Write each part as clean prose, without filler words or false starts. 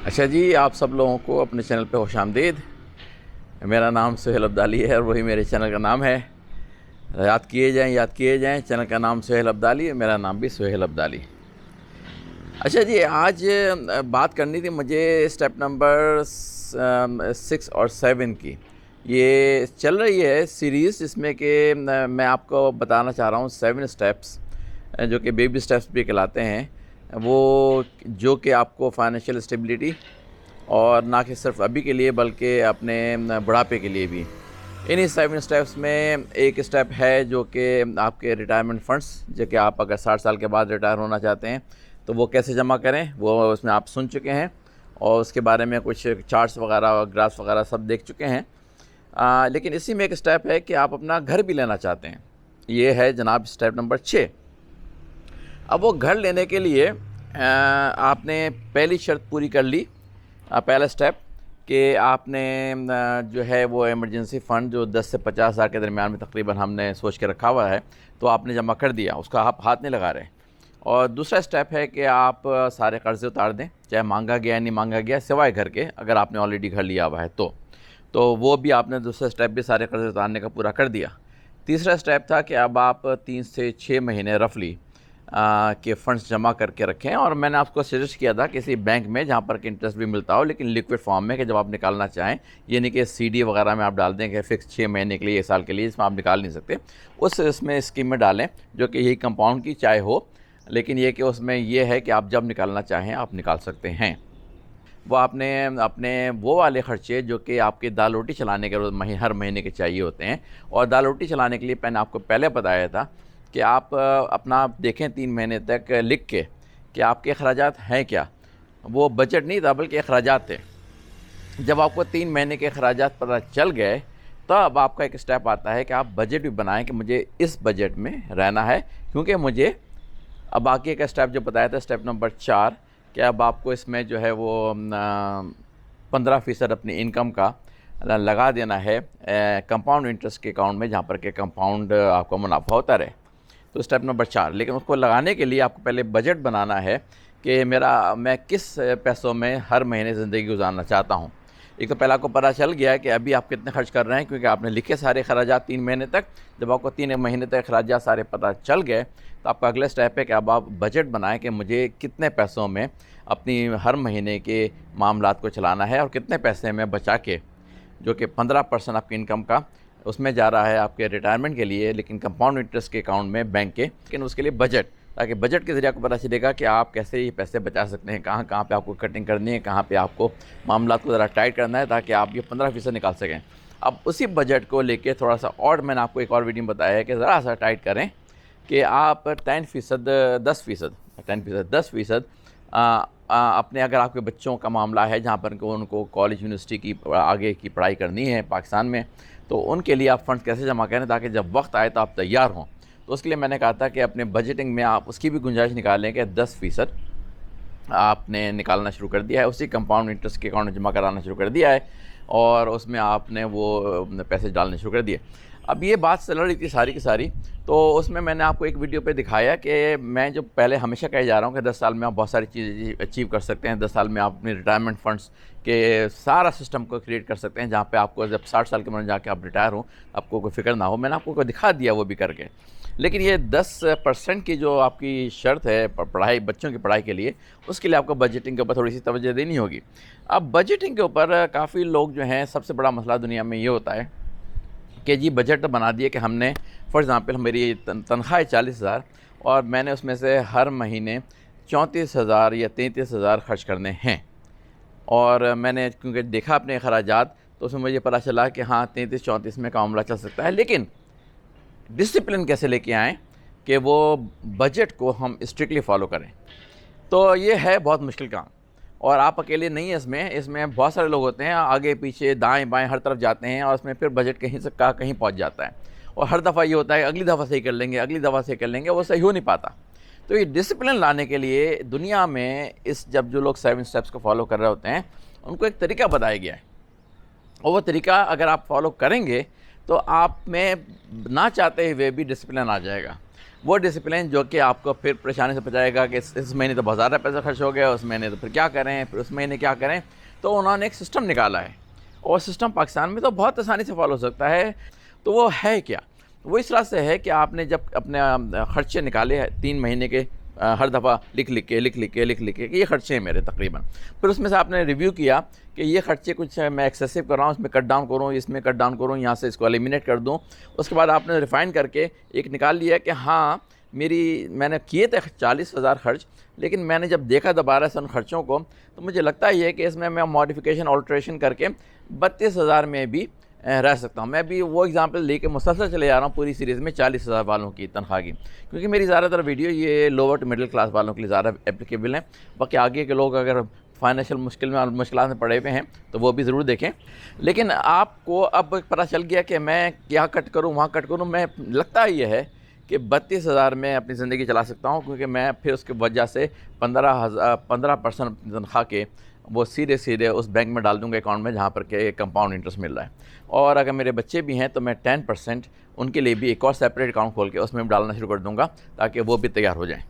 اچھا جی، آپ سب لوگوں کو اپنے چینل پہ خوش آمدید۔ میرا نام سہیل عبدالی ہے اور وہی میرے چینل کا نام ہے۔ یاد کیے جائیں، چینل کا نام سہیل عبدالی ہے، میرا نام بھی سہیل عبدالی۔ اچھا جی، آج بات کرنی تھی مجھے اسٹیپ نمبر 6 اور 7 کی۔ یہ چل رہی ہے سیریز جس میں کہ میں آپ کو بتانا چاہ رہا ہوں 7 اسٹیپس جو کہ بیبی اسٹیپس بھی کہلاتے ہیں، وہ جو کہ آپ کو فائنینشیل اسٹیبلٹی اور نہ کہ صرف ابھی کے لیے بلکہ اپنے بڑھاپے کے لیے بھی۔ انہی 7 اسٹیپس میں ایک اسٹیپ ہے جو کہ آپ کے ریٹائرمنٹ فنڈس، جو کہ آپ اگر 60 سال کے بعد ریٹائر ہونا چاہتے ہیں تو وہ کیسے جمع کریں، وہ اس میں آپ سن چکے ہیں اور اس کے بارے میں کچھ چارٹس وغیرہ گرافس وغیرہ سب دیکھ چکے ہیں۔ لیکن اسی میں ایک اسٹیپ ہے کہ آپ اپنا گھر بھی لینا چاہتے ہیں۔ یہ ہے جناب اسٹیپ نمبر 6۔ اب وہ گھر لینے کے لیے آپ نے پہلی شرط پوری کر لی، پہلا اسٹیپ کہ آپ نے جو ہے وہ ایمرجنسی فنڈ جو 10 سے 50 ہزار کے درمیان میں تقریباً ہم نے سوچ کے رکھا ہوا ہے تو آپ نے جمع کر دیا، اس کا آپ ہاتھ نہیں لگا رہے۔ اور دوسرا اسٹیپ ہے کہ آپ سارے قرضے اتار دیں، چاہے مانگا گیا نہیں مانگا گیا، سوائے گھر کے، اگر آپ نے آلریڈی گھر لیا ہوا ہے تو وہ بھی آپ نے دوسرا اسٹیپ بھی سارے قرضے اتارنے کا پورا کر دیا۔ تیسرا اسٹیپ تھا کہ اب آپ 3 سے 6 مہینے رفلی کے فنڈس جمع کر کے رکھیں، اور میں نے آپ کو سجیسٹ کیا تھا کسی بینک میں جہاں پر کہ انٹرسٹ بھی ملتا ہو لیکن لیکوڈ فارم میں، کہ جب آپ نکالنا چاہیں، یہ نہیں کہ سی ڈی وغیرہ میں آپ ڈال دیں کہ فکس 6 مہینے کے لیے 1 سال کے لیے، اس میں آپ نکال نہیں سکتے، اس میں اسکیم میں ڈالیں جو کہ یہی کمپاؤنڈ کی چائے ہو، لیکن یہ کہ اس میں یہ ہے کہ آپ جب نکالنا چاہیں آپ نکال سکتے ہیں۔ وہ آپ نے اپنے وہ والے خرچے جو کہ آپ کے دال روٹی چلانے کے ہر مہینے کے چاہیے ہوتے ہیں، اور دال روٹی چلانے کے لیے میں نے آپ کو پہلے بتایا تھا کہ آپ اپنا دیکھیں 3 مہینے تک لکھ کے کہ آپ کے اخراجات ہیں کیا۔ وہ بجٹ نہیں تھا بلکہ اخراجات تھے۔ جب آپ کو 3 مہینے کے اخراجات پتہ چل گئے تو اب آپ کا ایک اسٹیپ آتا ہے کہ آپ بجٹ بھی بنائیں کہ مجھے اس بجٹ میں رہنا ہے، کیونکہ مجھے اب باقی کا اسٹیپ جو بتایا تھا اسٹیپ نمبر 4 کہ اب آپ کو اس میں جو ہے وہ 15% اپنی انکم کا لگا دینا ہے کمپاؤنڈ انٹرسٹ کے اکاؤنٹ میں، جہاں پر کہ کمپاؤنڈ آپ کو منافع ہوتا رہے۔ تو اسٹیپ نمبر 4، لیکن اس کو لگانے کے لیے آپ کو پہلے بجٹ بنانا ہے کہ میں کس پیسوں میں ہر مہینے زندگی گزارنا چاہتا ہوں۔ ایک تو پہلا آپ کو پتہ چل گیا ہے کہ ابھی آپ کتنے خرچ کر رہے ہیں، کیونکہ آپ نے لکھے سارے اخراجات 3 مہینے تک۔ جب آپ کو 3 مہینے تک اخراجات سارے پتہ چل گئے تو آپ کا اگلا اسٹیپ ہے کہ اب آپ بجٹ بنائیں کہ مجھے کتنے پیسوں میں اپنی ہر مہینے کے معاملات کو چلانا ہے، اور کتنے پیسے میں بچا کے، جو کہ 15% آپ کی انکم کا اس میں جا رہا ہے آپ کے ریٹائرمنٹ کے لیے، لیکن کمپاؤنڈ انٹرسٹ کے اکاؤنٹ میں بینک کے، لیکن اس کے لیے بجٹ، تاکہ بجٹ کے ذریعے آپ کو پتہ چلے گا کہ آپ کیسے یہ پیسے بچا سکتے ہیں، کہاں پہ آپ کو کٹنگ کرنی ہے، کہاں پہ آپ کو معاملات کو ذرا ٹائٹ کرنا ہے تاکہ آپ یہ 15% نکال سکیں۔ اب اسی بجٹ کو لے کے تھوڑا سا اور میں نے آپ کو ایک اور ویڈیو میں بتایا ہے کہ ذرا سا ٹائٹ کریں کہ آپ 10% اپنے، اگر آپ کے بچوں کا معاملہ ہے جہاں پر ان کو کالج یونیورسٹی کی آگے کی پڑھائی کرنی ہے پاکستان میں، تو ان کے لیے آپ فنڈ کیسے جمع کریں تاکہ جب وقت آئے تو آپ تیار ہوں۔ تو اس کے لیے میں نے کہا تھا کہ اپنے بجٹنگ میں آپ اس کی بھی گنجائش نکالیں کہ 10% آپ نے نکالنا شروع کر دیا ہے، اسی کمپاؤنڈ انٹرسٹ کے اکاؤنٹ میں جمع کرانا شروع کر دیا ہے، اور اس میں آپ نے وہ پیسے ڈالنے شروع کر دیے۔ اب یہ بات چل رہی تھی ساری کی ساری، تو اس میں نے آپ کو ایک ویڈیو پہ دکھایا کہ میں جو پہلے ہمیشہ کہے جا رہا ہوں کہ 10 سال میں آپ بہت ساری چیزیں اچیو کر سکتے ہیں، 10 سال میں آپ اپنی ریٹائرمنٹ فنڈس کے سارا سسٹم کو کریٹ کر سکتے ہیں، جہاں پہ آپ کو جب 60 سال کے عمر میں جا کے آپ ریٹائر ہوں آپ کو کوئی فکر نہ ہو۔ میں نے آپ کو دکھا دیا وہ بھی کر کے، لیکن یہ 10% کی جو آپ کی شرط ہے پڑھائی، بچوں کی پڑھائی کے لیے، اس کے لیے آپ کو بجٹنگ کے اوپر تھوڑی سی توجہ دینی ہوگی۔ اب بجٹنگ کے اوپر کافی لوگ جو ہیں، سب سے بڑا مسئلہ دنیا میں یہ ہوتا ہے کہ جی بجٹ بنا دیے کہ ہم نے، فار ایگزامپل میری تنخواہ 40,000 اور میں نے اس میں سے ہر مہینے 34,000 یا 33,000 خرچ کرنے ہیں، اور میں نے کیونکہ دیکھا اپنے اخراجات تو اس میں مجھے پتہ چلا کہ ہاں 33-34 میں کا معاملہ چل سکتا ہے، لیکن ڈسپلن کیسے لے کے آئیں کہ وہ بجٹ کو ہم اسٹرکٹلی فالو کریں۔ تو یہ ہے بہت مشکل کام، اور آپ اکیلے نہیں ہیں اس میں بہت سارے لوگ ہوتے ہیں، آگے پیچھے دائیں بائیں ہر طرف جاتے ہیں، اور اس میں پھر بجٹ کہیں سے کہیں پہنچ جاتا ہے، اور ہر دفعہ یہ ہوتا ہے اگلی دفعہ صحیح کر لیں گے، اگلی دفعہ صحیح کر لیں گے، وہ صحیح ہو نہیں پاتا۔ تو یہ ڈسپلن لانے کے لیے دنیا میں جب جو لوگ 7 اسٹیپس کو فالو کر رہے ہوتے ہیں ان کو ایک طریقہ بتایا گیا ہے، اور وہ طریقہ اگر آپ فالو کریں گے تو آپ میں نہ چاہتے ہوئے بھی ڈسپلن آ جائے گا۔ وہ ڈسپلن جو کہ آپ کو پھر پریشانی سے بچائے گا کہ اس مہینے تو بہت زیادہ پیسہ خرچ ہو گیا، اس مہینے تو پھر کیا کریں، پھر اس مہینے کیا کریں. تو انہوں نے ایک سسٹم نکالا ہے، اور سسٹم پاکستان میں تو بہت آسانی سے فالو ہو سکتا ہے. تو وہ ہے کیا؟ وہ اس طرح سے ہے کہ آپ نے جب اپنے خرچے نکالے 3 مہینے کے، ہر دفعہ لکھ لکھ کے کہ یہ خرچے ہیں میرے تقریباً. پھر اس میں سے آپ نے ریویو کیا کہ یہ خرچے کچھ میں ایکسیسو کر رہا ہوں، اس میں کٹ ڈاؤن کروں، اس میں کٹ ڈاؤن کروں، یہاں سے اس کو ایلیمینیٹ کر دوں. اس کے بعد آپ نے ریفائن کر کے ایک نکال لیا کہ ہاں میں نے کیے تھے 40,000 خرچ، لیکن میں نے جب دیکھا دوبارہ سے ان خرچوں کو تو مجھے لگتا ہی ہے کہ اس میں ماڈیفیکیشن آلٹریشن کر کے 32,000 میں بھی رہ سکتا ہوں. میں بھی وہ اگزامپل لے کے مسلسل چلے جا رہا ہوں پوری سیریز میں 40,000 والوں کی تنخواہ کی، کیونکہ میری زیادہ تر ویڈیو یہ لوور ٹو مڈل کلاس والوں کے لیے زیادہ اپلیکیبل ہیں. باقی آگے کے لوگ اگر فائنینشیل مشکلات میں پڑے ہوئے ہیں تو وہ بھی ضرور دیکھیں. لیکن آپ کو اب پتہ چل گیا کہ میں کیا کٹ کروں، وہاں کٹ کروں. میں لگتا یہ ہے کہ 32,000 میں اپنی زندگی چلا سکتا ہوں، کیونکہ میں پھر اس کی وجہ سے 15% تنخواہ کے وہ سیدھے اس بینک میں ڈال دوں گا اکاؤنٹ میں، جہاں پر کہ کمپاؤنڈ انٹرسٹ مل رہا ہے. اور اگر میرے بچے بھی ہیں تو میں 10% ان کے لیے بھی ایک اور سیپریٹ اکاؤنٹ کھول کے اس میں بھی ڈالنا شروع کر دوں گا، تاکہ وہ بھی تیار ہو جائیں.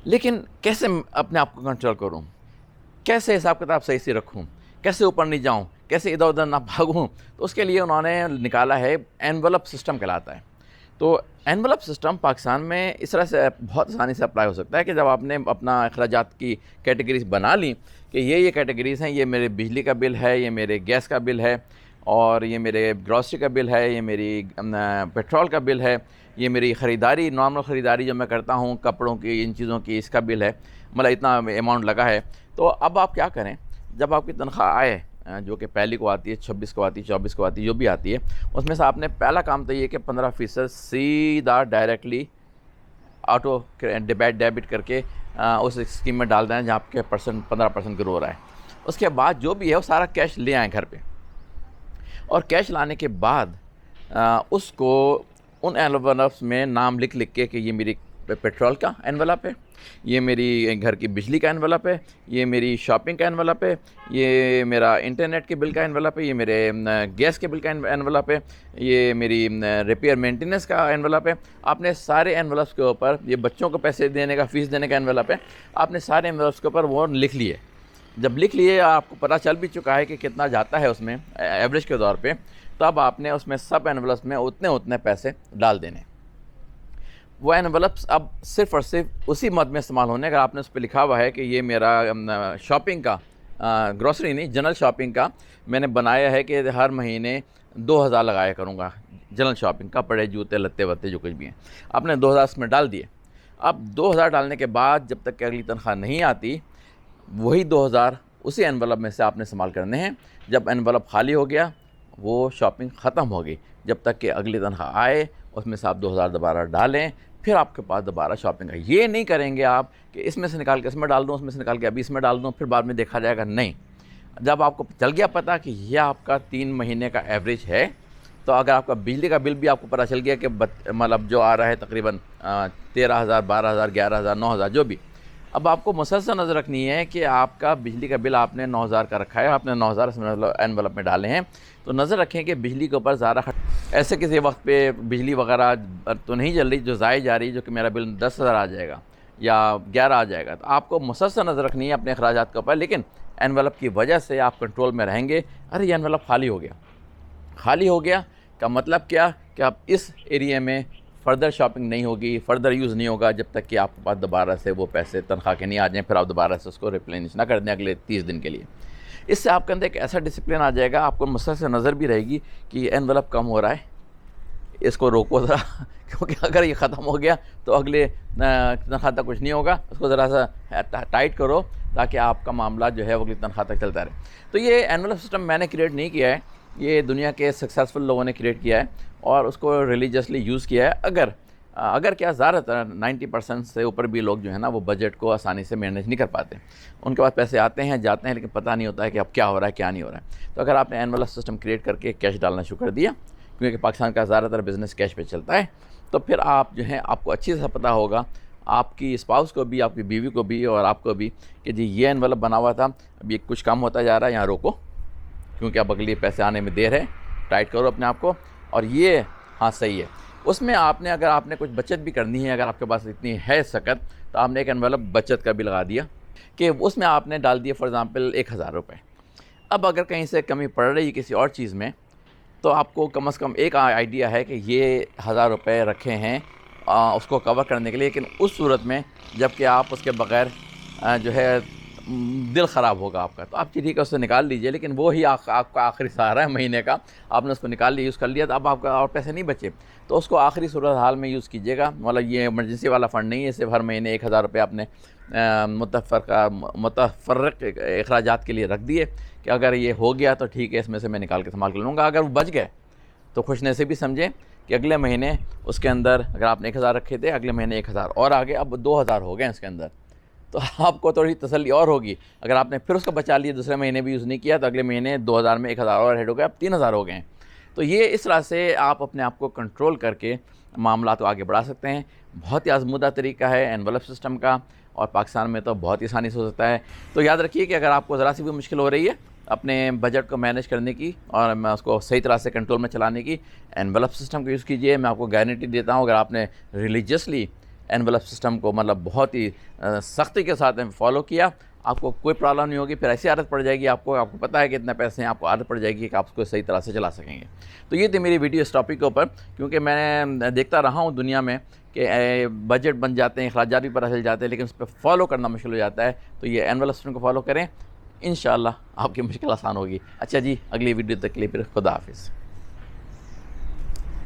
لیکن کیسے اپنے آپ کو کنٹرول کروں، کیسے حساب کتاب صحیح سے رکھوں، کیسے اوپر نہیں جاؤں، کیسے ادھر ادھر نہ بھاگوں؟ تو اس کے لیے انہوں نے نکالا ہے انویلپ سسٹم کہلاتا ہے. تو انویلپ سسٹم پاکستان میں اس طرح سے بہت آسانی سے اپلائی ہو سکتا ہے کہ جب آپ نے اپنا اخراجات کی کیٹیگریز بنا لی کہ یہ کیٹیگریز ہیں، یہ میرے بجلی کا بل ہے، یہ میرے گیس کا بل ہے، اور یہ میرے گروسری کا بل ہے، یہ میری پیٹرول کا بل ہے، یہ میری خریداری نارمل خریداری جو میں کرتا ہوں کپڑوں کی ان چیزوں کی اس کا بل ہے، مطلب اتنا اماؤنٹ لگا ہے. تو اب آپ کیا کریں، جب آپ کی تنخواہ آئے جو کہ پہلی کو آتی ہے، 26 کو آتی ہے، 24 کو آتی ہے، جو بھی آتی ہے، اس میں سے آپ نے پہلا کام تو یہ کہ 15% سیدھا ڈائریکٹلی آٹو ڈیبٹ کر کے اس اسکیم میں ڈال دیں جہاں آپ کے 15% گرو ہو رہا ہے. اس کے بعد جو بھی ہے وہ سارا کیش لے آئیں گھر پہ، اور کیش لانے کے بعد اس کو ان انویلپس میں نام لکھ کے کہ یہ میری پیٹرول کا انویلپ ہے، یہ میری گھر کی بجلی کا انویلپ ہے، یہ میری شاپنگ کا انویلپ ہے، یہ میرا انٹرنیٹ کے بل کا انویلپ ہے، یہ میرے گیس کے بل کا انویلپ ہے، یہ میری ریپیئر مینٹیننس کا انویلپ ہے. آپ نے سارے انویلپس کے اوپر، یہ بچوں کو پیسے دینے کا فیس دینے کا انویلپ ہے، آپ نے سارے انویلپس کے اوپر وہ لکھ لیے. جب لکھ لیے آپ کو پتہ چل بھی چکا ہے کہ کتنا جاتا ہے اس میں ایوریج کے طور پہ، تب آپ نے اس میں سب انویلپس میں اتنے پیسے ڈال دینے. وہ انویلپس اب صرف اور صرف اسی مد میں استعمال ہونے. اگر آپ نے اس پہ لکھا ہوا ہے کہ یہ میرا شاپنگ کا، گروسری نہیں، جنرل شاپنگ کا میں نے بنایا ہے کہ ہر مہینے 2,000 لگایا کروں گا جنرل شاپنگ، کپڑے جوتے لتے وتے جو کچھ بھی ہیں، آپ نے 2,000 اس میں ڈال دیے. اب 2,000 ڈالنے کے بعد جب تک کہ اگلی تنخواہ نہیں آتی، وہی 2,000 اسی انویلپ میں سے آپ نے استعمال کرنے ہیں. جب انویلپ خالی ہو گیا، وہ شاپنگ ختم ہو گئی. جب تک کہ اگلی تنخواہ آئے اس میں سے آپ 2,000 دوبارہ ڈالیں، پھر آپ کے پاس دوبارہ شاپنگ ہے. یہ نہیں کریں گے آپ کہ اس میں سے نکال کے اس میں ڈال دوں، اس میں سے نکال کے ابھی اس میں ڈال دوں، پھر بعد میں دیکھا جائے گا. نہیں، جب آپ کو چل گیا پتہ کہ یہ آپ کا 3 مہینے کا ایوریج ہے، تو اگر آپ کا بجلی کا بل بھی آپ کو پتہ چل گیا کہ مطلب جو آ رہا ہے تقریباً 13,000 12,000 11,000 9,000 جو بھی، اب آپ کو مسلسل نظر رکھنی ہے کہ آپ کا بجلی کا بل آپ نے 9,000 کا رکھا ہے، آپ نے 9,000 اس میں انویلپ میں ڈالے ہیں. تو نظر رکھیں کہ بجلی کے اوپر زیادہ ایسے کسی وقت پہ بجلی وغیرہ تو نہیں جل رہی جو ضائع جا رہی، جو کہ میرا بل 10,000 آ جائے گا یا 11 آ جائے گا. تو آپ کو مسلسل نظر رکھنی ہے اپنے اخراجات کے اوپر. لیکن انویلپ کی وجہ سے آپ کنٹرول میں رہیں گے. ارے یہ انویلپ خالی ہو گیا، خالی ہو گیا کا مطلب کیا کہ آپ اس ایریے میں فردر شاپنگ نہیں ہوگی، فردر یوز نہیں ہوگا جب تک کہ آپ کے پاس دوبارہ سے وہ پیسے تنخواہ کے نہیں آ جائیں، پھر آپ دوبارہ سے اس کو ریپلینش نہ کر دیں اگلے 30 دن کے لیے. اس سے آپ کے اندر ایک ایسا ڈسپلن آ جائے گا، آپ کو مسلسل نظر بھی رہے گی کہ یہ انویلپ کم ہو رہا ہے، اس کو روکو ذرا کیونکہ اگر یہ ختم ہو گیا تو اگلے تنخواہ تک کچھ نہیں ہوگا. اس کو ذرا سا ٹائٹ کرو تاکہ آپ کا معاملہ جو ہے وہ اگلی تنخواہ تک چلتا رہے. تو یہ انویلپ سسٹم میں نے کریٹ نہیں کیا ہے، یہ دنیا کے سکسیزفل لوگوں نے کریٹ کیا ہے اور اس کو ریلیجیسلی یوز کیا ہے. اگر کیا زیادہ تر 90% سے اوپر بھی لوگ جو ہے نا وہ بجٹ کو آسانی سے مینیج نہیں کر پاتے. ان کے پاس پیسے آتے ہیں جاتے ہیں لیکن پتہ نہیں ہوتا ہے کہ اب کیا ہو رہا ہے کیا نہیں ہو رہا ہے. تو اگر آپ نے انویلپ سسٹم کریٹ کر کے کیش ڈالنا شروع کر دیا، کیونکہ پاکستان کا زیادہ تر بزنس کیش پہ چلتا ہے، تو پھر آپ جو ہیں آپ کو اچھی سے پتہ ہوگا، آپ کی اسپاؤس کو بھی، آپ کی بیوی کو بھی اور آپ کو بھی، کہ جی یہ انویلپ بنا ہوا تھا، اب یہ کچھ کم ہوتا جا رہا ہے، یہاں روکو کیونکہ اب اگلی پیسے آنے میں دیر ہے، ٹائٹ کرو اپنے آپ کو. اور یہ ہاں صحیح ہے، اس میں آپ نے اگر آپ نے کچھ بچت بھی کرنی ہے، اگر آپ کے پاس اتنی ہے سکت، تو آپ نے ایک انویلپ بچت کا بھی لگا دیا کہ اس میں آپ نے ڈال دیا فار ایگزامپل 1000 روپے۔ اب اگر کہیں سے کمی پڑ رہی ہے کسی اور چیز میں، تو آپ کو کم از کم ایک آئیڈیا ہے کہ یہ 1000 روپے رکھے ہیں اس کو کور کرنے کے لیے، لیکن اس صورت میں جب کہ آپ اس کے بغیر جو ہے دل خراب ہوگا آپ کا، تو آپ ٹھیک ہے اس سے نکال لیجئے، لیکن وہی آپ کا آخری سہارا ہے مہینے کا، آپ نے اس کو نکال لیا، یوز کر لیا، تو اب آپ کا اور پیسے نہیں بچے، تو اس کو آخری صورت حال میں یوز کیجیے گا۔ مطلب یہ ایمرجنسی والا فنڈ نہیں ہے، صرف ہر مہینے 1000 روپے آپ نے متفرق اخراجات کے لیے رکھ دیے کہ اگر یہ ہو گیا تو ٹھیک ہے، اس میں سے میں نکال کے استعمال کر لوں گا۔ اگر وہ بچ گئے تو خوش نصیبی سمجھیں کہ اگلے مہینے اس کے اندر اگر آپ نے 1000 رکھے تھے، اگلے مہینے 1000 اور آگے، اب 2000 ہو گئے اس کے اندر، تو آپ کو تھوڑی تسلی اور ہوگی۔ اگر آپ نے پھر اس کو بچا لیا، دوسرے مہینے بھی یوز نہیں کیا، تو اگلے مہینے 2000 میں 1000 اور ایڈ ہو گیا، اب 3000 ہو گئے ہیں۔ تو یہ اس طرح سے آپ اپنے آپ کو کنٹرول کر کے معاملات کو آگے بڑھا سکتے ہیں۔ بہت ہی آزمودہ طریقہ ہے انویلپ سسٹم کا، اور پاکستان میں تو بہت ہی آسانی سے ہو سکتا ہے۔ تو یاد رکھیے کہ اگر آپ کو ذرا سی بھی مشکل ہو رہی ہے اپنے بجٹ کو مینیج کرنے کی اور میں اس کو صحیح طرح سے کنٹرول میں چلانے کی، انویلپ سسٹم کو یوز کیجئے۔ میں آپ کو گارنٹی دیتا ہوں اگر آپ نے ریلیجیسلی انویلپ سسٹم کو مطلب بہت ہی سختی کے ساتھ فالو کیا، آپ کو کوئی پرابلم نہیں ہوگی۔ پھر ایسی عادت پڑ جائے گی آپ کو پتہ ہے کہ اتنے پیسے ہیں، آپ کو عادت پڑ جائے گی کہ آپ اس کو صحیح طرح سے چلا سکیں گے۔ تو یہ تھی میری ویڈیو اس ٹاپک کے اوپر، کیونکہ میں نے دیکھتا رہا ہوں دنیا میں کہ بجٹ بن جاتے ہیں، اخراجات بھی پتہ چل جاتے ہیں، لیکن اس پہ فالو کرنا مشکل ہو جاتا ہے۔ تو یہ انویلپ سسٹم کو فالو کریں، انشاءاللہ آپ کی مشکل آسان ہوگی۔ اچھا جی، اگلی ویڈیو تک کے لیے پھر خدا حافظ۔